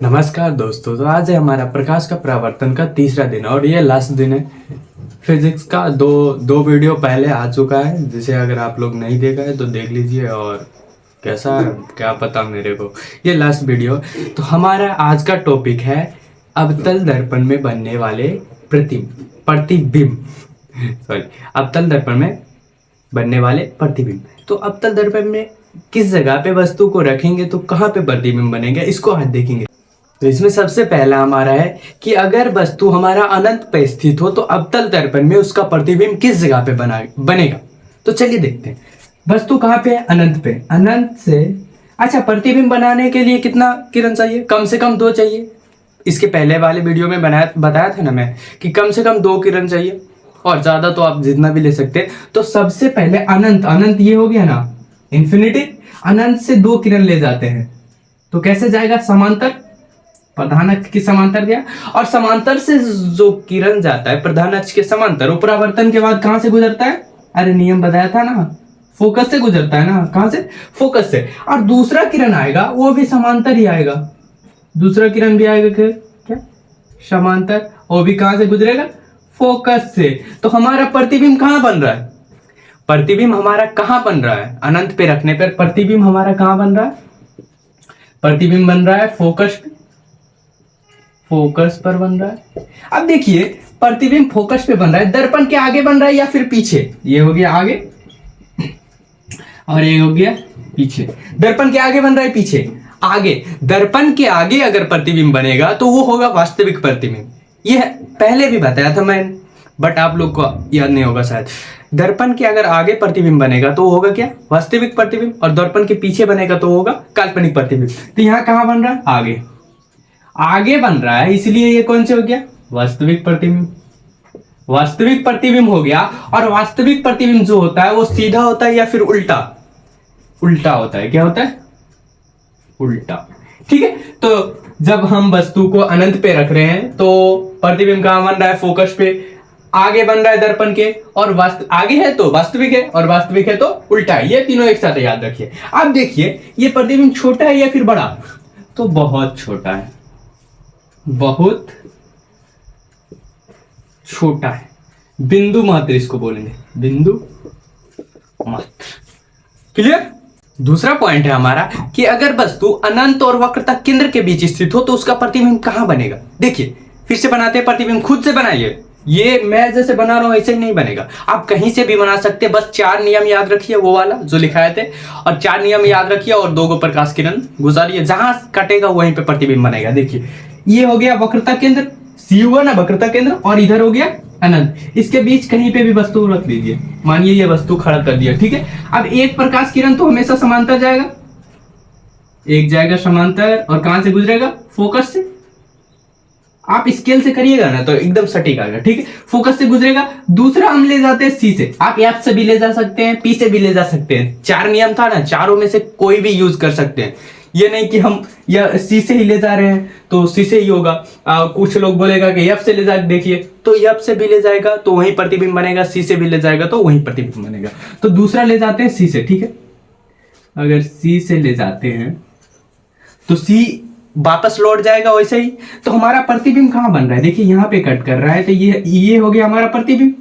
नमस्कार दोस्तों। तो आज है हमारा प्रकाश का परावर्तन का तीसरा दिन और ये लास्ट दिन है। फिजिक्स का दो दो वीडियो पहले आ चुका है, जिसे अगर आप लोग नहीं देखा है तो देख लीजिए। और कैसा है क्या पता मेरे को, ये लास्ट वीडियो। तो हमारा आज का टॉपिक है अवतल दर्पण में बनने वाले प्रतिबिंब सॉरी अवतल दर्पण में बनने वाले प्रतिबिंब। तो अवतल दर्पण में किस जगह पे वस्तु को रखेंगे तो कहाँ पे प्रतिबिंब बनेगा, इसको आज देखेंगे। तो इसमें सबसे पहला हमारा है कि अगर वस्तु हमारा अनंत पे स्थित हो तो अवतल दर्पण में उसका प्रतिबिंब किस जगह पे बनेगा। तो चलिए देखते हैं। वस्तु कहाँ पे है? अनंत पे। अनंत से अच्छा, प्रतिबिंब बनाने के लिए कितना किरण चाहिए? कम से कम 2 चाहिए। इसके पहले वाले वीडियो में बताया था ना मैं कि कम से कम 2 किरण चाहिए, और ज्यादा तो आप जितना भी ले सकते हैं। तो सबसे पहले अनंत ये हो गया ना, इंफिनिटी। अनंत से 2 किरण ले जाते हैं तो कैसे जाएगा? समांतर, प्रधान अक्ष के समांतर गया। और समांतर से जो किरण जाता है प्रधान अक्ष के समांतर, वो परावर्तन के बाद कहां से गुजरता है? अरे नियम बताया था ना, फोकस से गुजरता है ना। कहां से? फोकस से। और दूसरा किरण आएगा वो भी समांतर ही आएगा। दूसरा किरण भी आएगा क्या? समांतर। वो भी कहां से गुजरेगा? फोकस से। तो हमारा प्रतिबिंब कहां बन रहा है? प्रतिबिंब हमारा कहां बन रहा है? अनंत पे रखने पर प्रतिबिंब हमारा कहां बन रहा है? प्रतिबिंब बन रहा है फोकस पे। फोकस पर बन रहा है। अब देखिए, प्रतिबिंब फोकस पे बन रहा है, दर्पण के आगे बन रहा है या फिर पीछे? ये हो गया आगे और ये हो गया पीछे। दर्पण के आगे बन रहा है पीछे? आगे। दर्पण के आगे अगर प्रतिबिंब बनेगा तो वो होगा वास्तविक प्रतिबिंब। ये पहले भी बताया था मैंने, बट आप लोग को याद नहीं होगा शायद। दर्पण के अगर आगे प्रतिबिंब बनेगा तो होगा क्या? वास्तविक प्रतिबिंब। और दर्पण के पीछे बनेगा तो होगा काल्पनिक प्रतिबिंब। तो यहाँ कहां बन रहा है? आगे। आगे बन रहा है, इसलिए ये कौन से हो गया? वास्तविक प्रतिबिंब। वास्तविक प्रतिबिंब हो गया। और वास्तविक प्रतिबिंब जो होता है वो सीधा होता है या फिर उल्टा? उल्टा होता है। क्या होता है? उल्टा। ठीक है। तो जब हम वस्तु को अनंत पे रख रहे हैं तो प्रतिबिंब कहां बन रहा है? फोकस पे। आगे बन रहा है दर्पण के, और आगे है तो वास्तविक है, और वास्तविक है तो उल्टा है। ये तीनों एक साथ याद रखिए। अब देखिए, ये प्रतिबिंब छोटा है या फिर बड़ा? तो बहुत छोटा है, बहुत छोटा है। बिंदु मात्र इसको बोलेंगे, बिंदु मात्र। क्लियर? दूसरा पॉइंट है हमारा कि अगर वस्तु अनंत और वक्रता केंद्र के बीच स्थित हो तो उसका प्रतिबिंब कहां बनेगा। देखिए, फिर से बनाते हैं प्रतिबिंब। खुद से बनाइए, ये मैं जैसे बना रहा हूं ऐसे नहीं बनेगा। आप कहीं से भी बना सकते हैं, बस 4 नियम याद रखिए, वो वाला जो लिखाए थे। और 4 नियम याद रखिए और 2 गो प्रकाश किरण गुजारिए, जहां कटेगा वहीं पे प्रतिबिंब बनेगा। देखिए, ये हो गया वक्रता केंद्र, सी हुआ ना वक्रता केंद्र, और इधर हो गया अनंत। इसके बीच कहीं पे भी वस्तु रख दीजिए। मानिए ये वस्तु खड़ा कर दिया, ठीक है। अब एक प्रकाश किरण तो हमेशा समांतर जाएगा, एक जाएगा समांतर, और कहां से गुजरेगा? फोकस से। आप स्केल से करिएगा ना तो एकदम सटीक आएगा, ठीक है। फोकस से गुजरेगा। दूसरा हम ले जाते हैं सी से। आप एफ से भी ले जा सकते हैं, पी से भी ले जा सकते हैं। 4 नियम था ना, चारों में से कोई भी यूज कर सकते हैं। ये नहीं कि हम या सी से ही ले जा रहे हैं तो सी से ही होगा। कुछ लोग बोलेगा कि एफ से ले जा, देखिए तो एफ से भी ले जाएगा तो वहीं प्रतिबिंब बनेगा, सी से भी ले जाएगा तो वहीं प्रतिबिंब बनेगा। तो दूसरा ले जाते हैं सी से, ठीक है। अगर सी से ले जाते हैं तो सी वापस लौट जाएगा वैसे ही। तो हमारा प्रतिबिंब कहां बन रहा है? देखिए यहाँ पे कट कर रहा है तो ये हो गया हमारा प्रतिबिंब,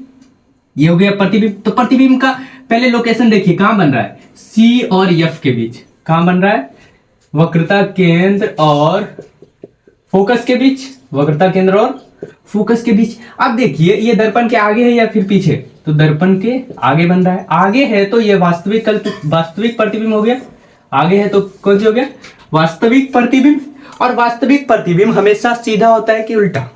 ये हो गया प्रतिबिंब। तो प्रतिबिंब का पहले लोकेशन देखिए कहां बन रहा है? सी और एफ के बीच। कहां बन रहा है? वक्रता केंद्र और फोकस के बीच। वक्रता केंद्र और फोकस के बीच। अब देखिए, ये दर्पण के आगे है या फिर पीछे? तो दर्पण के आगे बन रहा है। आगे है तो ये वास्तविक प्रतिबिंब हो गया। आगे है तो कौन सा हो गया? वास्तविक प्रतिबिंब। और वास्तविक प्रतिबिंब हमेशा सीधा होता है कि उल्टा?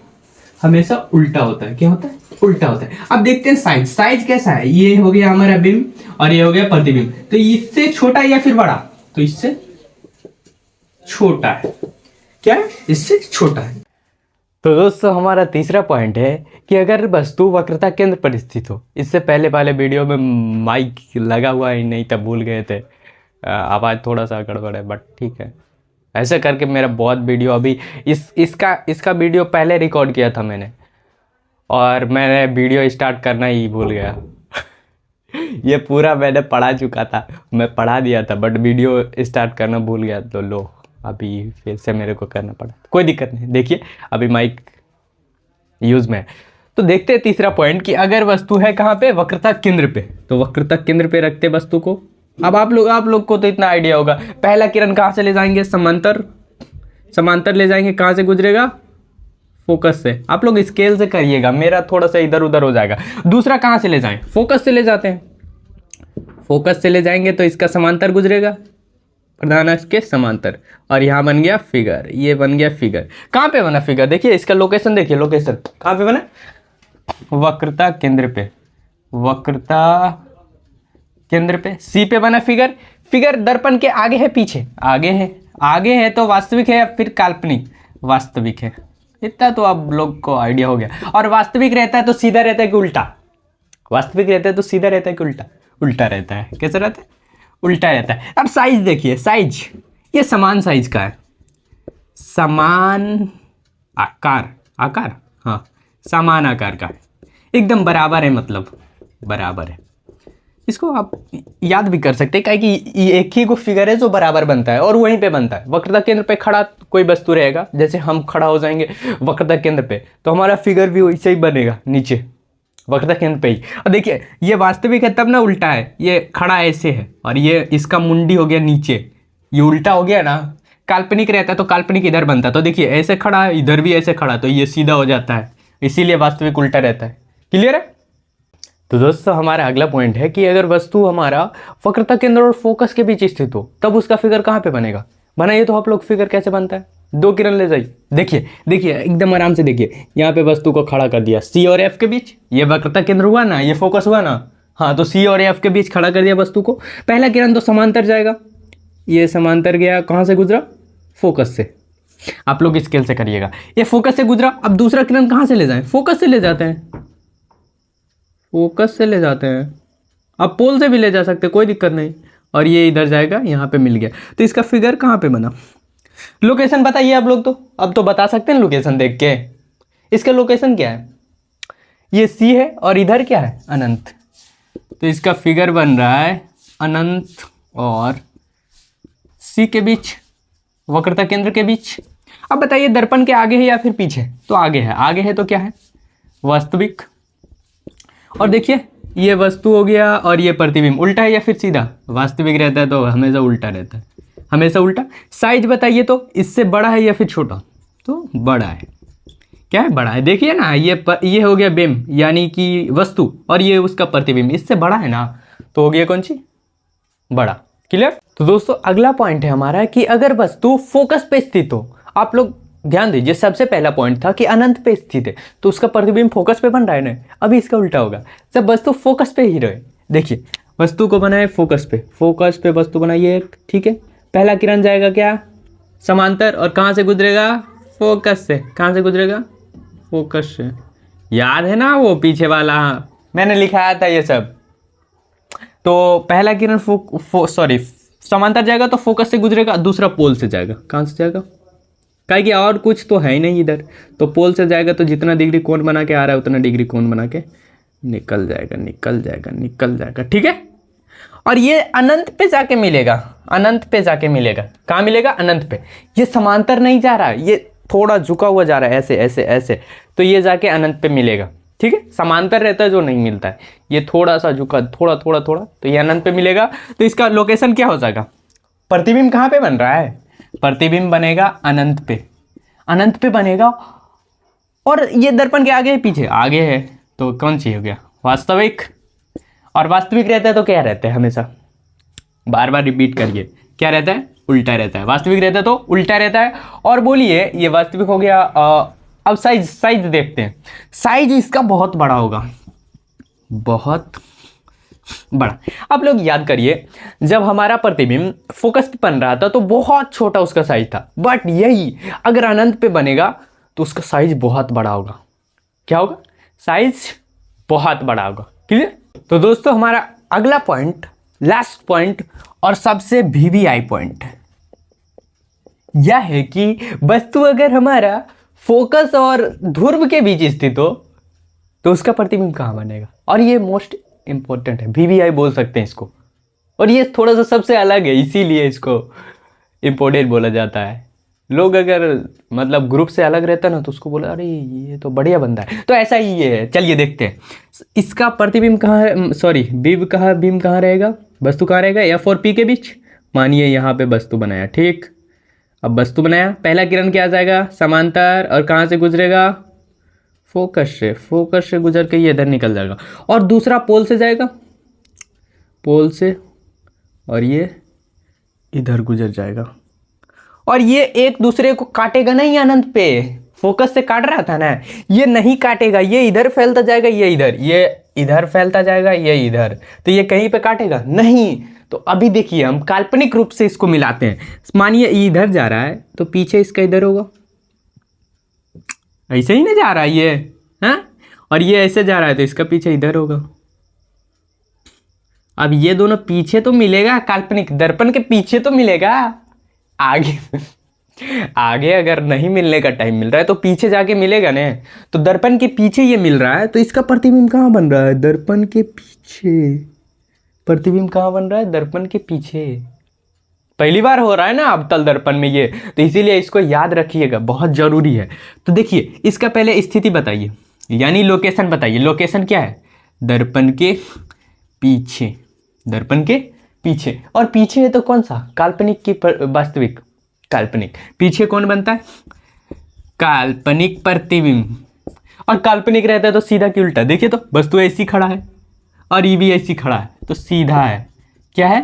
हमेशा उल्टा होता है। क्या होता है? उल्टा होता है। अब देखते हैं साइज। साइज कैसा है? ये हो गया हमारा बिंब और ये हो गया प्रतिबिंब। तो इससे छोटा या फिर बड़ा? तो इससे छोटा है। क्या है? इससे छोटा है। तो दोस्तों, हमारा तीसरा पॉइंट है कि अगर वस्तु वक्रता केंद्र पर स्थित हो। इससे पहले वाले वीडियो में माइक लगा हुआ ही नहीं था, भूल गए थे, आवाज़ थोड़ा सा गड़बड़ है, बट ठीक है। ऐसे करके मेरा बहुत वीडियो अभी इसका वीडियो पहले रिकॉर्ड किया था मैंने, और मैंने वीडियो स्टार्ट करना ही भूल गया। ये पूरा मैंने पढ़ा चुका था, मैं पढ़ा दिया था, बट वीडियो स्टार्ट करना भूल गया। तो लो, अभी फिर से मेरे को करना पड़ा, कोई दिक्कत नहीं। देखिए अभी माइक यूज में है। तो देखते हैं तीसरा पॉइंट कि अगर वस्तु है कहाँ पे, वक्रता केंद्र पे, तो वक्रता केंद्र पे रखते वस्तु को। अब आप लोग को तो इतना आइडिया होगा, पहला किरण कहाँ से ले जाएंगे, समांतर ले जाएंगे, कहाँ से गुजरेगा, फोकस से। आप लोग स्केल से करिएगा, मेरा थोड़ा सा इधर उधर हो जाएगा। दूसरा कहाँ से ले जाएं, फोकस से ले जाते हैं, फोकस से ले जाएंगे तो इसका समांतर गुजरेगा, प्रधान अक्ष के समांतर, और यहाँ बन गया फिगर, ये बन गया फिगर। कहाँ पे बना फिगर, देखिए इसका लोकेशन देखिए, लोकेशन कहाँ पे बना, वक्रता केंद्र पे, वक्रता केंद्र पे, सी पे बना फिगर। फिगर दर्पण के आगे है पीछे, आगे है तो वास्तविक है या फिर काल्पनिक, वास्तविक है। इतना तो आप लोग को आइडिया हो गया। और वास्तविक रहता है तो सीधा रहता है कि उल्टा, वास्तविक रहता है तो सीधा रहता है कि उल्टा, उल्टा रहता है। कैसे रहता है, उल्टा रहता है। अब साइज देखिए, साइज ये समान साइज का है, समान आकार, हाँ समान आकार का है, एकदम बराबर है, मतलब बराबर है। इसको आप याद भी कर सकते हैं, क्या कि ये एक ही को फिगर है जो बराबर बनता है और वहीं पे बनता है। वक्रता केंद्र पे खड़ा कोई वस्तु रहेगा, जैसे हम खड़ा हो जाएंगे वक्रता केंद्र पे तो हमारा फिगर भी वैसे ही बनेगा नीचे वक्रता केंद्र पे ही। और देखिए ये वास्तविक है तब ना उल्टा है, ये खड़ा ऐसे है और ये इसका मुंडी हो गया नीचे, ये उल्टा हो गया ना। काल्पनिक रहता है तो काल्पनिक इधर बनता है, तो देखिए ऐसे खड़ा है, इधर भी ऐसे खड़ा, तो ये सीधा हो जाता है, इसीलिए वास्तविक उल्टा रहता है। क्लियर है। तो दोस्तों हमारा अगला पॉइंट है कि अगर वस्तु हमारा वक्रता केंद्र और फोकस के बीच स्थित हो तब उसका फिगर कहाँ पे बनेगा। बनाइए तो आप लोग, फिगर कैसे बनता है, दो किरण ले जाइए, देखिए एकदम आराम से देखिए। यहाँ पे वस्तु को खड़ा कर दिया सी और एफ के बीच, ये वक्रता केंद्र हुआ ना, ये फोकस हुआ ना, हाँ तो सी और एफ के बीच खड़ा कर दिया वस्तु को। पहला किरण तो समांतर जाएगा, ये समांतर गया, कहाँ से गुजरा, फोकस से। आप लोग स्केल से करिएगा, ये फोकस से गुजरा। अब दूसरा किरण कहाँ से ले जाएं, फोकस से ले जाते हैं, फोकस से ले जाते हैं। अब पोल से भी ले जा सकते, कोई दिक्कत नहीं। और ये इधर जाएगा, यहाँ पे मिल गया, तो इसका फिगर कहाँ पे बना। लोकेशन बताइए आप लोग, तो अब तो बता सकते हैं लोकेशन देख के। इसका लोकेशन क्या है, ये सी है और इधर क्या है, अनंत। तो इसका फिगर बन रहा है अनंत और सी के बीच, वक्रता केंद्र के बीच। अब बताइए दर्पण के आगे है या फिर पीछे, तो आगे है, आगे है तो क्या है, वास्तविक। और देखिए ये वस्तु हो गया और ये प्रतिबिंब, उल्टा है या फिर सीधा, वास्तविक रहता है तो हमेशा उल्टा रहता है, हमेशा उल्टा। साइज बताइए तो इससे बड़ा है या फिर छोटा, तो बड़ा है। क्या है, बड़ा है। देखिए ना ये हो गया बिंब यानी कि वस्तु, और ये उसका प्रतिबिंब, इससे बड़ा है ना, तो हो गया कौन सी, बड़ा। क्लियर। तो दोस्तों अगला पॉइंट है हमारा कि अगर वस्तु फोकस पे स्थित हो, आप लोग ध्यान दीजिए, सबसे पहला पॉइंट था कि अनंत पे स्थित है तो उसका प्रतिबिंब फोकस पे बन रहा है ना। अभी इसका उल्टा होगा, जब वस्तु फोकस पे ही रहे। देखिए वस्तु को बनाए फोकस पे वस्तु बनाइए एक, ठीक है। पहला किरण जाएगा क्या, समांतर, और कहाँ से गुजरेगा, फोकस से। कहाँ से गुजरेगा, फोकस से। याद है ना वो पीछे वाला, मैंने लिखाया था ये सब। तो पहला किरण समांतर जाएगा तो फोकस से गुजरेगा, दूसरा पोल से जाएगा। कहाँ से जाएगा, काहे कि और कुछ तो है ही नहीं इधर, तो पोल से जाएगा तो जितना डिग्री कोण बना के आ रहा है उतना डिग्री कोण बना के निकल जाएगा, ठीक है। और ये अनंत पे जाके मिलेगा, कहाँ मिलेगा, अनंत पे। ये समांतर नहीं जा रहा है, ये थोड़ा झुका हुआ जा रहा है, ऐसे, तो ये जाके अनंत पे मिलेगा, ठीक है। समांतर रहता है जो नहीं मिलता है, ये थोड़ा सा झुका, थोड़ा, तो ये अनंत पे मिलेगा। तो इसका लोकेशन क्या हो जाएगा, प्रतिबिंब कहाँ पे बन रहा है, प्रतिबिंब बनेगा अनंत पे बनेगा। और ये दर्पण के आगे है पीछे, आगे है तो कौन सी हो गया, वास्तविक। और वास्तविक रहता है तो क्या रहता है, हमेशा बार बार रिपीट करिए, क्या रहता है, उल्टा रहता है। वास्तविक रहता है तो उल्टा रहता है। और बोलिए ये वास्तविक हो गया। अब साइज देखते हैं, साइज इसका बहुत बड़ा होगा, बहुत बड़ा। आप लोग याद करिए, जब हमारा प्रतिबिंब फोकस पे बन रहा था तो बहुत छोटा उसका साइज था, बट यही अगर अनंत पे बनेगा तो उसका साइज बहुत बड़ा होगा। क्या होगा, साइज बहुत बड़ा होगा। क्लियर। तो दोस्तों हमारा अगला पॉइंट, लास्ट पॉइंट और सबसे वीवीआई पॉइंट यह है कि वस्तु अगर हमारा फोकस और ध्रुव के बीच स्थित हो तो उसका प्रतिबिंब कहाँ बनेगा। और ये मोस्ट इंपॉर्टेंट है, वीवीआई बोल सकते हैं इसको। और ये थोड़ा सा सबसे अलग है, इसीलिए इसको इम्पोर्टेड बोला जाता है। लोग अगर मतलब ग्रुप से अलग रहता है ना तो उसको बोला अरे ये तो बढ़िया बंदा है, तो ऐसा ही ये है। चलिए देखते हैं इसका प्रतिबिंब कहाँ है, सॉरी बिंब कहाँ रहेगा, वस्तु कहाँ रहेगा, एफ और पी के बीच। मानिए यहाँ पे वस्तु बनाया, ठीक। अब वस्तु बनाया, पहला किरण क्या आ जाएगा, समांतर, और कहाँ से गुजरेगा, फोकस से गुजर के ये इधर निकल जाएगा, और दूसरा पोल से जाएगा, पोल से, और ये इधर गुजर जाएगा, और ये एक दूसरे को काटेगा नहीं अनंत पे, फोकस से काट रहा था ना, ये नहीं काटेगा, ये इधर फैलता जाएगा, ये इधर फैलता जाएगा, ये इधर, तो ये कहीं पे काटेगा नहीं। तो अभी देखिए हम काल्पनिक रूप से इसको मिलाते हैं। मानिए इधर जा रहा है तो पीछे इसका इधर होगा, ऐसे ही नहीं जा रहा है ये, हाँ, और ये ऐसे जा रहा है तो इसका पीछे इधर होगा। अब ये दोनों पीछे तो मिलेगा, काल्पनिक दर्पण के पीछे तो मिलेगा, आगे आगे अगर नहीं मिलने का टाइम मिल रहा है तो पीछे जाके मिलेगा ना। तो दर्पण के पीछे ये मिल रहा है तो इसका प्रतिबिंब कहाँ बन रहा है, दर्पण के पीछे। प्रतिबिंब कहाँ बन रहा है, दर्पण के पीछे। पहली बार हो रहा है ना अवतल दर्पण में ये, तो इसीलिए इसको याद रखिएगा, बहुत जरूरी है। तो देखिए इसका पहले स्थिति बताइए, यानी लोकेशन बताइए। लोकेशन क्या है, दर्पण के पीछे, दर्पण के पीछे, और पीछे है तो कौन सा, काल्पनिक की वास्तविक, काल्पनिक। पीछे कौन बनता है, काल्पनिक प्रतिबिंब, और काल्पनिक रहता है तो सीधा की उल्टा। देखिए तो वस्तु ऐसी खड़ा है और ये भी ऐसी खड़ा है तो सीधा है, क्या है,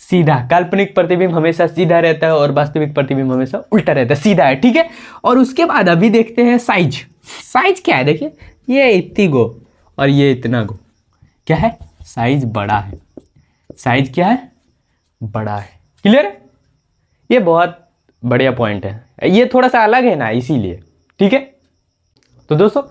सीधा। काल्पनिक प्रतिबिंब हमेशा सीधा रहता है और वास्तविक प्रतिबिंब हमेशा उल्टा रहता है, सीधा है, ठीक है। और उसके बाद अभी देखते हैं साइज। साइज क्या है, देखिए ये इतनी गो और ये इतना गो, क्या है, साइज बड़ा है। साइज क्या है, बड़ा है, क्लियर है। ये बहुत बढ़िया पॉइंट है, ये थोड़ा सा अलग है ना इसीलिए, ठीक है। तो दोस्तों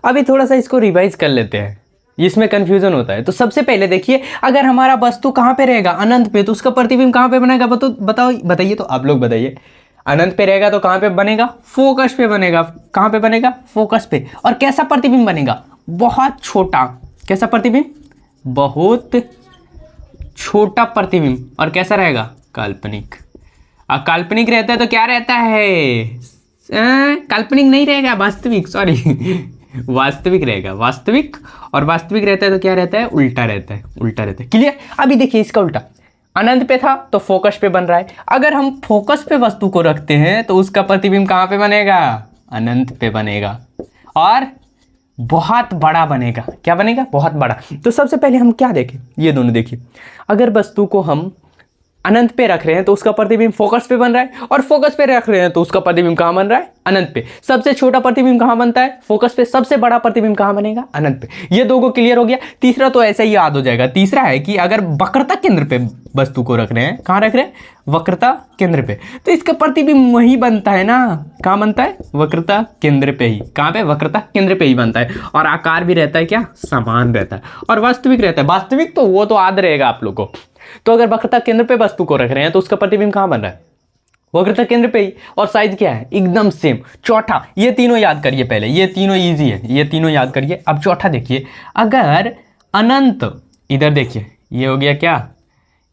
अभी थोड़ा सा इसको रिवाइज कर लेते हैं, इसमें कंफ्यूजन होता है। तो सबसे पहले देखिए, अगर हमारा वस्तु कहाँ पे रहेगा, अनंत पे, तो उसका प्रतिबिंब कहाँ पे बनेगा, बताइए तो आप लोग बताइए। अनंत पे रहेगा तो कहाँ पे बनेगा, फोकस पे बनेगा। कहाँ पे बनेगा, फोकस पे। और कैसा प्रतिबिंब बनेगा, बहुत छोटा। कैसा प्रतिबिंब, बहुत छोटा प्रतिबिंब। और कैसा रहेगा, काल्पनिक। अब काल्पनिक रहता है तो क्या रहता है, काल्पनिक नहीं रहेगा, वास्तविक, सॉरी वास्तविक रहेगा, वास्तविक। और वास्तविक रहता है तो क्या रहता है, उल्टा रहता है, उल्टा रहता है, क्लियर। अभी देखिए इसका उल्टा, अनंत पे था तो फोकस पे बन रहा है। अगर हम फोकस पे वस्तु को रखते हैं तो उसका प्रतिबिंब कहाँ पे बनेगा, अनंत पे बनेगा, और बहुत बड़ा बनेगा। क्या बनेगा, बहुत बड़ा। तो सबसे पहले हम क्या देखें, ये दोनों देखिए। अगर वस्तु को हम अनंत पे रख रहे हैं तो उसका प्रतिबिंब फोकस पे बन रहा है, और फोकस पे रख रहे हैं तो उसका प्रतिबिंब कहाँ बन रहा है, अनंत पे। सबसे छोटा प्रतिबिंब कहाँ बनता है, फोकस पे। सबसे बड़ा प्रतिबिंब कहाँ बनेगा, अनंत पे। ये दो को क्लियर हो गया। तीसरा तो ऐसा ही याद हो जाएगा। तीसरा है कि अगर वक्रता केंद्र पे वस्तु को रख रहे हैं, कहाँ रख रहे हैं, वक्रता केंद्र पे, तो इसका प्रतिबिंब वही बनता है ना, कहाँ बनता है, वक्रता केंद्र पे ही। कहाँ पे, वक्रता केंद्र पे ही बनता है। और आकार भी रहता है क्या, समान रहता है, और वास्तविक रहता है। वास्तविक तो वो तो याद रहेगा आप लोग को। तो अगर वक्रता केंद्र पे वस्तु को रख रहे हैं तो उसका प्रतिबिंब कहाँ बन रहा है, वक्रता केंद्र पे ही। और साइज क्या है, एकदम सेम। चौथा, ये तीनों याद करिए पहले, ये तीनों इजी है, ये तीनों याद करिए। अब चौथा देखिए, अगर अनंत, इधर देखिए ये हो गया क्या,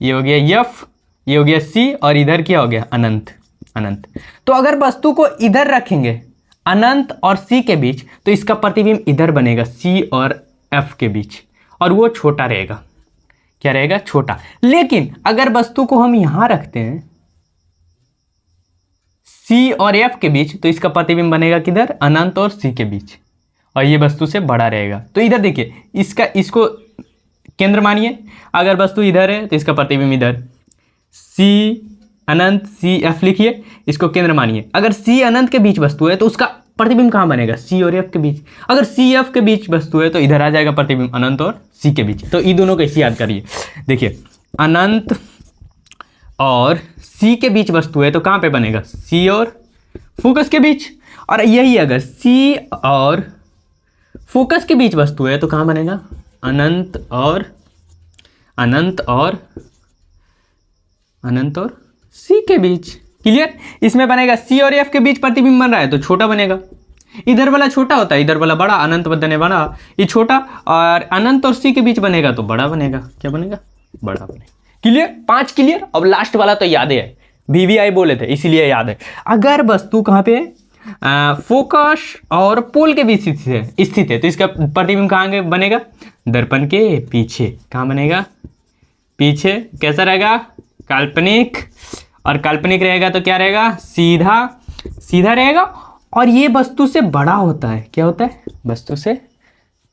ये हो गया एफ, ये हो गया सी, और इधर क्या हो गया, अनंत, अनंत। तो अगर वस्तु को इधर रखेंगे अनंत और सी के बीच तो इसका प्रतिबिंब इधर बनेगा, सी और एफ के बीच, और वो छोटा रहेगा। क्या रहेगा, छोटा। लेकिन अगर वस्तु को हम यहां रखते हैं सी और एफ के बीच तो इसका प्रतिबिंब बनेगा किधर, अनंत और सी के बीच, और ये वस्तु से बड़ा रहेगा। तो इधर देखिए, इसको केंद्र मानिए। अगर वस्तु इधर है तो इसका प्रतिबिंब इधर, सी अनंत, सी एफ लिखिए, इसको केंद्र मानिए। अगर सी अनंत के बीच वस्तु है तो उसका प्रतिबिंब कहाँ बनेगा, सी और एफ के बीच। अगर सी एफ के बीच वस्तु है तो इधर आ जाएगा प्रतिबिंब, अनंत और सी के बीच। तो ये दोनों को ऐसे याद करिए। देखिए अनंत और सी के बीच वस्तु है तो कहाँ पे बनेगा, सी और फोकस के बीच। और यही अगर सी और फोकस के बीच वस्तु है तो कहाँ बनेगा, अनंत और सी के बीच, क्लियर। इसमें बनेगा सी और एफ के बीच प्रतिबिंब बन रहा है तो छोटा बनेगा, इधर वाला छोटा होता है, इधर वाला बड़ा, अनंत बदलने वाला ये छोटा, और अनंत और सी के बीच बनेगा तो बड़ा बनेगा। क्या बनेगा, बड़ा बनेगा, क्लियर। 5 क्लियर। अब लास्ट वाला तो याद है, VVI बोले थे इसीलिए याद है। अगर वस्तु कहाँ पे फोकस और पोल के बीच स्थित है तो इसका प्रतिबिंब कहाँ बनेगा? दर्पण के पीछे। कहाँ बनेगा? पीछे। कैसा रहेगा? काल्पनिक। और काल्पनिक रहेगा तो क्या रहेगा? सीधा। सीधा रहेगा और ये वस्तु से बड़ा होता है। क्या होता है? वस्तु से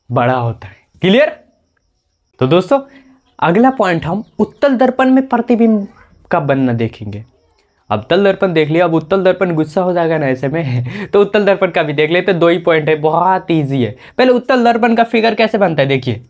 बड़ा होता है। क्लियर? तो दोस्तों अगला पॉइंट हम उत्तल दर्पण में प्रतिबिंब का बनना देखेंगे। अब तल दर्पण देख लिया, अब उत्तल दर्पण गुस्सा हो जाएगा ना ऐसे में तो उत्तल दर्पण का भी देख लेते। 2 ही पॉइंट है, बहुत ईजी है। पहले उत्तल दर्पण का फिगर कैसे बनता है देखिए।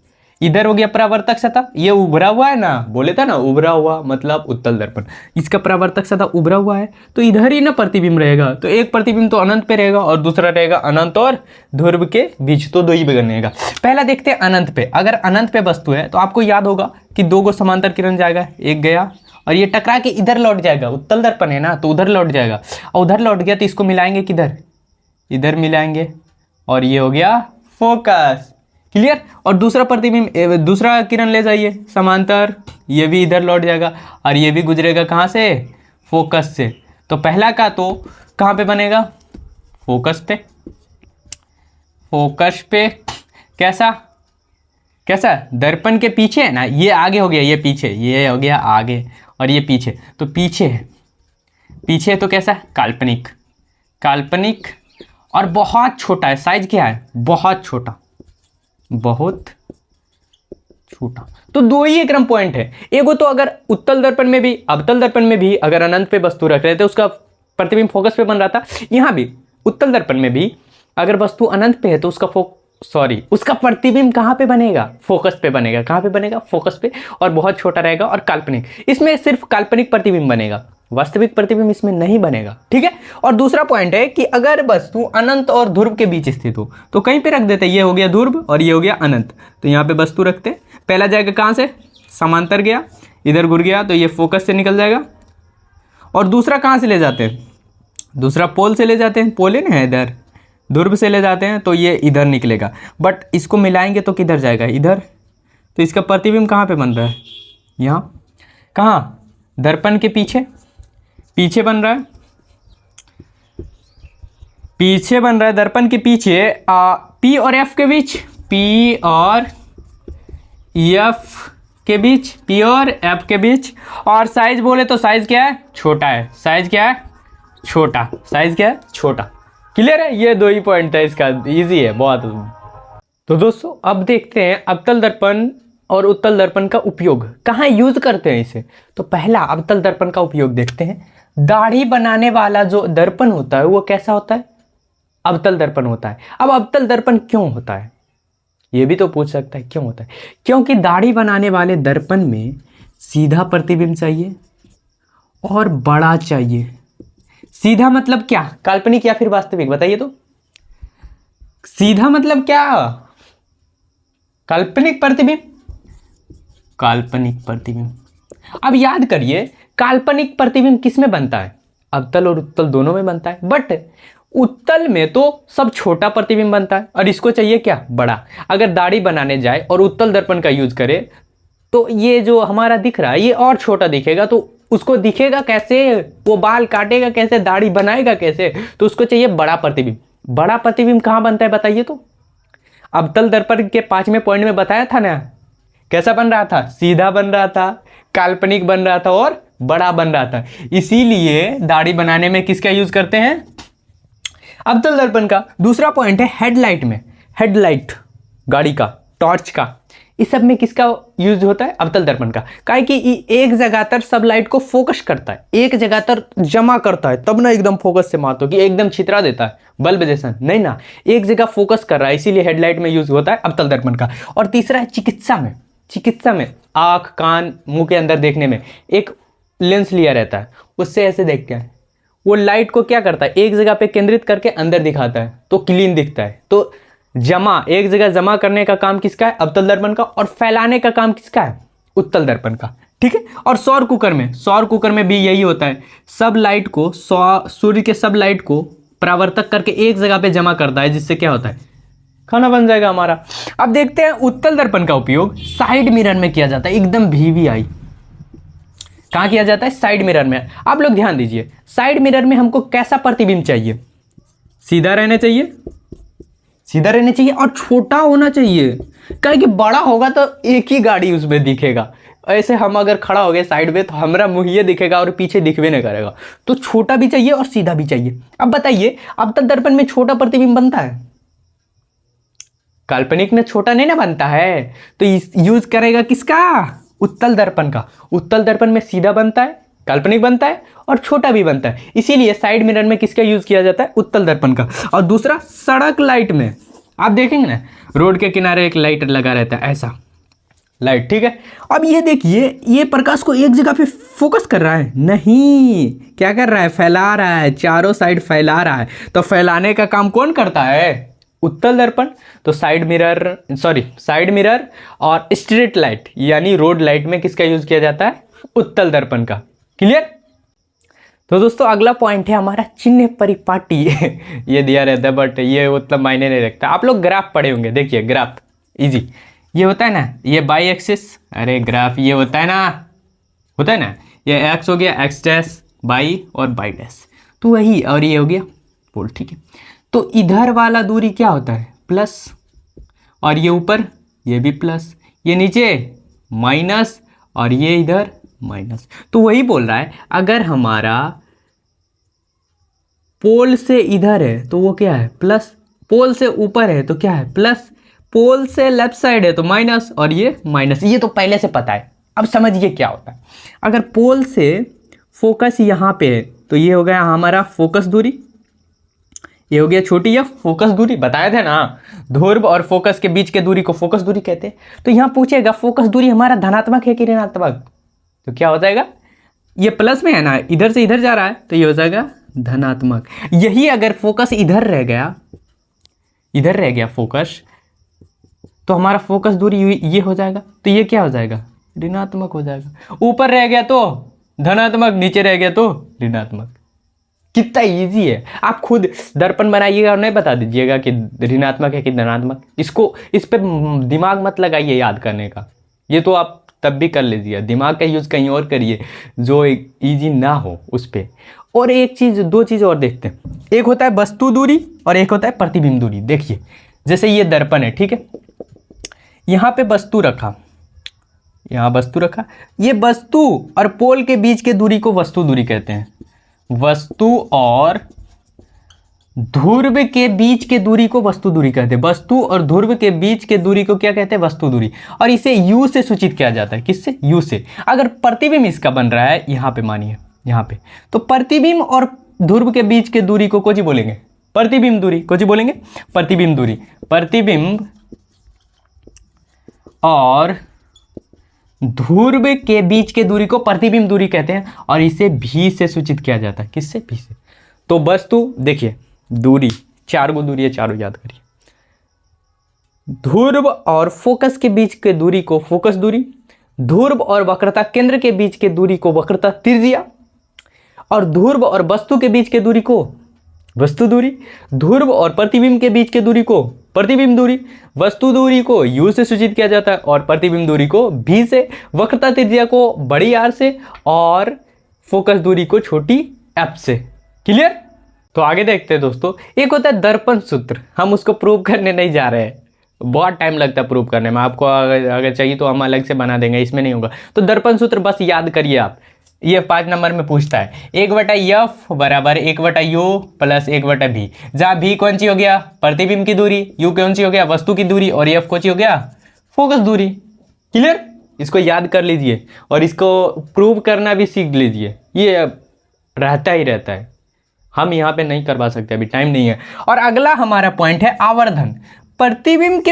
इधर हो गया परावर्तक सतह, ये उभरा हुआ है ना, बोले था ना उभरा हुआ मतलब उत्तल दर्पण। इसका परावर्तक सतह उभरा हुआ है तो इधर ही ना प्रतिबिंब रहेगा। तो एक प्रतिबिंब तो अनंत पे रहेगा और दूसरा रहेगा अनंत और ध्रुव के बीच, तो 2 ही बनेगा। पहला देखते हैं अनंत पे। अगर अनंत पे वस्तु है तो आपको याद होगा कि 2 को समांतर किरण जाएगा, एक गया और ये टकरा के इधर लौट जाएगा। उत्तल दर्पण है ना तो उधर लौट जाएगा और उधर लौट गया तो इसको मिलाएंगे किधर? इधर मिलाएंगे और ये हो गया फोकस। क्लियर? और दूसरा प्रतिबिंब, दूसरा किरण ले जाइए समांतर, ये भी इधर लौट जाएगा और ये भी गुजरेगा कहाँ से? फोकस से। तो पहला का तो कहाँ पे बनेगा? फोकस पे। फोकस पे कैसा? कैसा? दर्पण के पीछे है ना, ये आगे हो गया, ये पीछे, ये हो गया आगे और ये पीछे। तो पीछे है, पीछे है तो कैसा? काल्पनिक। काल्पनिक और बहुत छोटा है। साइज क्या है? बहुत छोटा। बहुत छोटा। तो 2 ही एक क्रम पॉइंट है। एगो तो अगर उत्तल दर्पण में भी अवतल दर्पण में भी अगर अनंत पे वस्तु रख रहे थे उसका प्रतिबिंब फोकस पे बन रहा था। यहाँ भी उत्तल दर्पण में भी अगर वस्तु अनंत पे है तो उसका प्रतिबिंब कहाँ पे बनेगा? फोकस पे बनेगा। कहाँ पे बनेगा? फोकस पे। और बहुत छोटा रहेगा और काल्पनिक। इसमें सिर्फ काल्पनिक प्रतिबिंब बनेगा, वास्तविक प्रतिबिंब इसमें नहीं बनेगा। ठीक है? और दूसरा पॉइंट है कि अगर वस्तु अनंत और ध्रुव के बीच स्थित हो तो कहीं पे रख देते। ये हो गया ध्रुव और ये हो गया अनंत, तो यहाँ पे वस्तु रखते। पहला जाएगा कहाँ से? समांतर गया, इधर घुर गया तो ये फोकस से निकल जाएगा। और दूसरा कहाँ से ले जाते हैं? दूसरा पोल से ले जाते हैं। पोल है ना इधर, ध्रुव से ले जाते हैं तो ये इधर निकलेगा। बट इसको मिलाएंगे तो किधर जाएगा? इधर। तो इसका प्रतिबिंब कहाँ पे बन रहा है? यहाँ। कहाँ? दर्पण के पीछे। पीछे बन रहा है, पीछे बन रहा है दर्पण के पीछे। P और F के बीच, P और F के बीच, P और F के बीच। और साइज बोले तो साइज क्या है? छोटा है। साइज क्या है? छोटा। साइज क्या है? छोटा। क्लियर है? ये 2 ही पॉइंट है, इसका इजी है बहुत। तो दोस्तों अब देखते हैं अवतल दर्पण और उत्तल दर्पण का उपयोग कहाँ यूज करते हैं इसे। तो पहला अवतल दर्पण का उपयोग देखते हैं। दाढ़ी बनाने वाला जो दर्पण होता है वो कैसा होता है? अवतल दर्पण होता है। अब अवतल दर्पण क्यों होता है ये भी तो पूछ सकता है, क्यों होता है? क्योंकि दाढ़ी बनाने वाले दर्पण में सीधा प्रतिबिंब चाहिए और बड़ा चाहिए। सीधा मतलब क्या? काल्पनिक या फिर वास्तविक? बताइए तो। सीधा मतलब क्या? काल्पनिक प्रतिबिंब। काल्पनिक प्रतिबिंब। अब याद करिए काल्पनिक प्रतिबिंब किस में बनता है? अवतल और उत्तल दोनों में बनता है। बट उत्तल में तो सब छोटा प्रतिबिंब बनता है और इसको चाहिए क्या? बड़ा। अगर दाढ़ी बनाने जाए और उत्तल दर्पण का यूज करे तो ये जो हमारा दिख रहा है ये और छोटा दिखेगा। तो उसको दिखेगा कैसे? वो बाल काटेगा कैसे? दाढ़ी बनाएगा कैसे? तो उसको चाहिए बड़ा प्रतिबिंब। बड़ा प्रतिबिंब कहाँ बनता है बताइए तो? अवतल दर्पण के 5वें पॉइंट में बताया था ना, कैसा बन रहा था? सीधा बन रहा था, काल्पनिक बन रहा था और बड़ा बन रहा था। इसीलिए दाढ़ी बनाने में किसका यूज करते हैं? अवतल दर्पण का। दूसरा पॉइंट है हेडलाइट में। हेडलाइट गाड़ी का, टॉर्च का, इस सब में किसका यूज होता है? अवतल दर्पण का। काहे कि एक जगह तर सब लाइट को फोकस करता है, एक जगह तर जमा करता है, तब ना एकदम फोकस से मारतो कि एकदम छितरा देता है बल्ब जैसा, नहीं ना, एक जगह फोकस कर रहा है, इसीलिए हेडलाइट में यूज होता है अवतल दर्पण का। और तीसरा है चिकित्सा में। चिकित्सा में आँख, कान, मुंह के अंदर देखने में एक लेंस लिया रहता है, उससे ऐसे देखते हैं। वो लाइट को क्या करता है? एक जगह पे केंद्रित करके अंदर दिखाता है तो क्लीन दिखता है। तो एक जगह जमा करने का काम किसका है? अवतल दर्पण का। और फैलाने का काम किसका है? उत्तल दर्पण का। ठीक है? और सौर कुकर में भी यही होता है। सब लाइट को, सूर्य के सब लाइट को परावर्तक करके एक जगह पे जमा करता है, जिससे क्या होता है? खाना बन जाएगा हमारा। अब देखते हैं उत्तल दर्पण का उपयोग साइड मिरर में किया जाता है, एकदम VVI। कहाँ किया जाता है? साइड मिरर में। आप लोग ध्यान दीजिए, साइड मिरर में हमको कैसा प्रतिबिंब चाहिए? सीधा रहना चाहिए, सीधा रहना चाहिए और छोटा होना चाहिए, क्या कि बड़ा होगा तो एक ही गाड़ी उसमें दिखेगा। ऐसे हम अगर खड़ा हो गए साइड में तो हमारा मुंह ये दिखेगा और पीछे दिखवे नहीं करेगा। तो छोटा भी चाहिए और सीधा भी चाहिए। अब बताइए, अवतल दर्पण में छोटा प्रतिबिंब बनता है? काल्पनिक में छोटा नहीं ना बनता है, तो यूज करेगा किसका? उत्तल दर्पण का। उत्तल दर्पण में सीधा बनता है, काल्पनिक बनता है और छोटा भी बनता है। इसीलिए साइड मिरर में किसका यूज किया जाता है? उत्तल दर्पण का। और दूसरा, सड़क लाइट में आप देखेंगे ना, रोड के किनारे एक लाइट लगा रहता है, ऐसा लाइट, ठीक है। अब ये देखिए, ये प्रकाश को एक जगह पे फोकस कर रहा है? नहीं, क्या कर रहा है? फैला रहा है, चारों साइड फैला रहा है। तो फैलाने का काम कौन करता है? उत्तल दर्पण। तो साइड मिरर और स्ट्रीट लाइट यानी रोड लाइट में किसका यूज किया जाता है? उत्तल दर्पण का। क्लियर? तो दोस्तों अगला पॉइंट है हमारा चिन्ह परिपाटी। ये दिया रहता है बट ये मतलब मायने नहीं रखता। आप लोग ग्राफ पढ़े होंगे, देखिए ग्राफ इजी, ये होता है ना, ये बाई एक्सिस, अरे ग्राफ ये होता है ना, ये एक्स हो गया, एक्स डैश बाई और बाई डैश, तो वही, और ये हो गया पोल, ठीक है। तो इधर वाला दूरी क्या होता है? प्लस, और ये ऊपर ये भी प्लस, ये नीचे माइनस और ये इधर माइनस। तो वही बोल रहा है, अगर हमारा पोल से इधर है तो वो क्या है? प्लस, पोल से ऊपर है तो क्या है? प्लस, पोल से लेफ्ट साइड है तो माइनस और ये माइनस। ये तो पहले से पता है। अब समझिए क्या होता है। अगर पोल से फोकस यहाँ पे है तो ये हो गया हमारा फोकस दूरी, ये हो गया छोटी एफ फोकस दूरी, बताए थे ना, ध्रुव और फोकस के बीच के दूरी को फोकस दूरी कहते हैं। तो यहाँ पूछेगा फोकस दूरी हमारा धनात्मक है कि ऋणात्मक? तो क्या हो जाएगा? ये प्लस में है ना, इधर से इधर जा रहा है तो ये हो जाएगा धनात्मक। यही अगर फोकस इधर रह गया फोकस, तो हमारा फोकस दूरी ये हो जाएगा, तो ये क्या हो जाएगा? ऋणात्मक हो जाएगा। ऊपर रह गया तो धनात्मक, नीचे रह गया तो ऋणात्मक। कितना इजी है। आप खुद दर्पण बनाइएगा और नहीं बता दीजिएगा कि ऋणात्मक है कि धनात्मक। इस पे दिमाग मत लगाइए याद करने का, ये तो आप तब भी कर लीजिए, दिमाग का यूज कहीं और करिए जो इजी ना हो उस पे। और एक चीज, दो चीज और देखते हैं, एक होता है वस्तु दूरी और एक होता है प्रतिबिंब दूरी। देखिए जैसे ये दर्पण है, ठीक है, यहाँ पे वस्तु रखा, यहाँ वस्तु रखा, ये वस्तु और पोल के बीच के दूरी को वस्तु दूरी कहते हैं। वस्तु और ध्रुव के बीच के दूरी को वस्तु दूरी कहते हैं। वस्तु और ध्रुव के बीच के दूरी को क्या कहते हैं? वस्तु दूरी। और इसे यू से सूचित किया जाता है। किससे? यू से। अगर प्रतिबिंब इसका बन रहा है यहाँ पे, मानिए यहाँ पे, तो प्रतिबिंब और ध्रुव के बीच के दूरी को कोची बोलेंगे? प्रतिबिंब दूरी। कोची बोलेंगे? प्रतिबिंब दूरी। प्रतिबिंब और ध्रुव के बीच के दूरी को प्रतिबिंब दूरी कहते हैं और इसे भी से सूचित किया जाता है। किससे? भी से। तो वस्तु देखिए, दूरी, 4 गो दूरी है, चारों याद करिए। ध्रुव और फोकस के बीच के दूरी को फोकस दूरी, ध्रुव और वक्रता केंद्र के बीच के दूरी को वक्रता त्रिज्या, और ध्रुव और वस्तु के बीच के दूरी को वस्तु दूरी, ध्रुव और प्रतिबिंब के बीच के दूरी को प्रतिबिंब दूरी। वस्तु दूरी को यू से सूचित किया जाता है और प्रतिबिंब दूरी को भी से, वक्रता त्रिज्या को बड़ी आर से और फोकस दूरी को छोटी एफ से। क्लियर? तो आगे देखते हैं दोस्तों। एक होता है दर्पण सूत्र, हम उसको प्रूव करने नहीं जा रहे हैं, बहुत टाइम लगता है प्रूव करने में। आपको अगर चाहिए तो हम अलग से बना देंगे, इसमें नहीं होगा। तो दर्पण सूत्र बस याद करिए आप, ये 5 नंबर में पूछता है, 1/f बराबर 1/u प्लस 1/v, जहाँ v कौन सी हो गया? प्रतिबिंब की दूरी, u कौन सी हो गया? वस्तु की दूरी, और f कौन सी हो गया? फोकस दूरी। क्लियर? इसको याद कर लीजिए और इसको प्रूव करना भी सीख लीजिए, ये रहता ही रहता है, हम यहाँ पे नहीं करवा सकते, अभी टाइम नहीं है। और अगला हमारा पॉइंट है आवर्धन। प्रतिबिंब की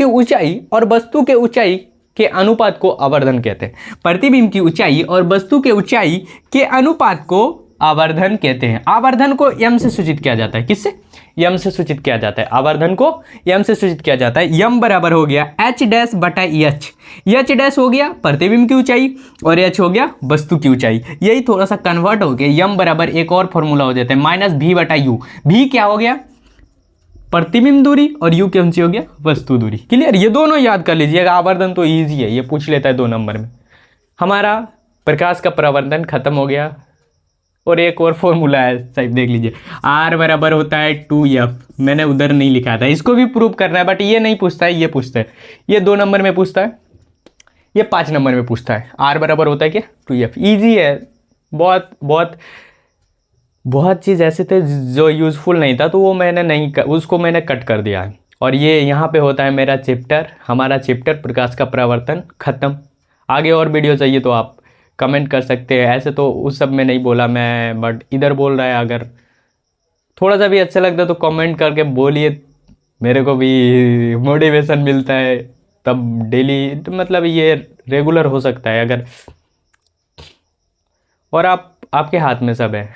ऊंचाई और वस्तु के ऊंचाई के अनुपात को आवर्धन कहते हैं। प्रतिबिंब की ऊंचाई और वस्तु के ऊंचाई के अनुपात को आवर्धन कहते हैं। आवर्धन को यम से सूचित किया जाता है। किससे? यम से सूचित किया जाता है। आवर्धन को यम से सूचित किया जाता है। यम बराबर हो गया h डैश बटा एच। एच डैश हो गया प्रतिबिंब की ऊंचाई और एच हो गया वस्तु की ऊंचाई। यही थोड़ा सा कन्वर्ट हो गया, यम बराबर एक और फॉर्मूला हो जाता है माइनस भी बटा यू। भी क्या हो गया? प्रतिबिंब दूरी, और यू कौन सी हो गया? वस्तु दूरी। क्लियर? ये दोनों याद कर लीजिएगा। आवर्धन तो ईजी है, ये पूछ लेता है 2 नंबर में। हमारा प्रकाश का परावर्तन खत्म हो गया। और एक और फॉर्मूला है, साहब देख लीजिए, R बराबर होता है 2F। मैंने उधर नहीं लिखा था, इसको भी प्रूव करना है, बट ये नहीं पूछता है, ये पूछता है। ये 2 नंबर में पूछता है, ये 5 नंबर में पूछता है। R बराबर होता है क्या 2F। ईजी है, बहुत बहुत बहुत चीज़ ऐसे थे जो यूज़फुल नहीं था, तो वो मैंने नहीं उसको मैंने कट कर दिया है। और ये यहाँ पे होता है मेरा चैप्टर, हमारा चैप्टर प्रकाश का परावर्तन खत्म। आगे और वीडियो चाहिए तो आप कमेंट कर सकते हैं। ऐसे तो उस सब में नहीं बोला मैं, बट इधर बोल रहा है। अगर थोड़ा सा भी अच्छा लगता है तो कमेंट करके बोलिए, मेरे को भी मोटिवेशन मिलता है। तब डेली तो मतलब ये रेगुलर हो सकता है अगर, और आपके हाथ में सब है।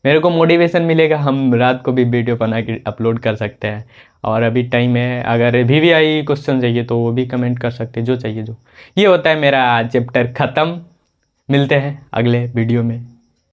मेरे को मोटिवेशन मिलेगा, हम रात को भी वीडियो बना के अपलोड कर सकते हैं। और अभी टाइम है, अगर VVI क्वेश्चन चाहिए तो वो भी कमेंट कर सकते हैं, जो चाहिए जो। ये होता है मेरा चैप्टर ख़त्म। मिलते हैं अगले वीडियो में।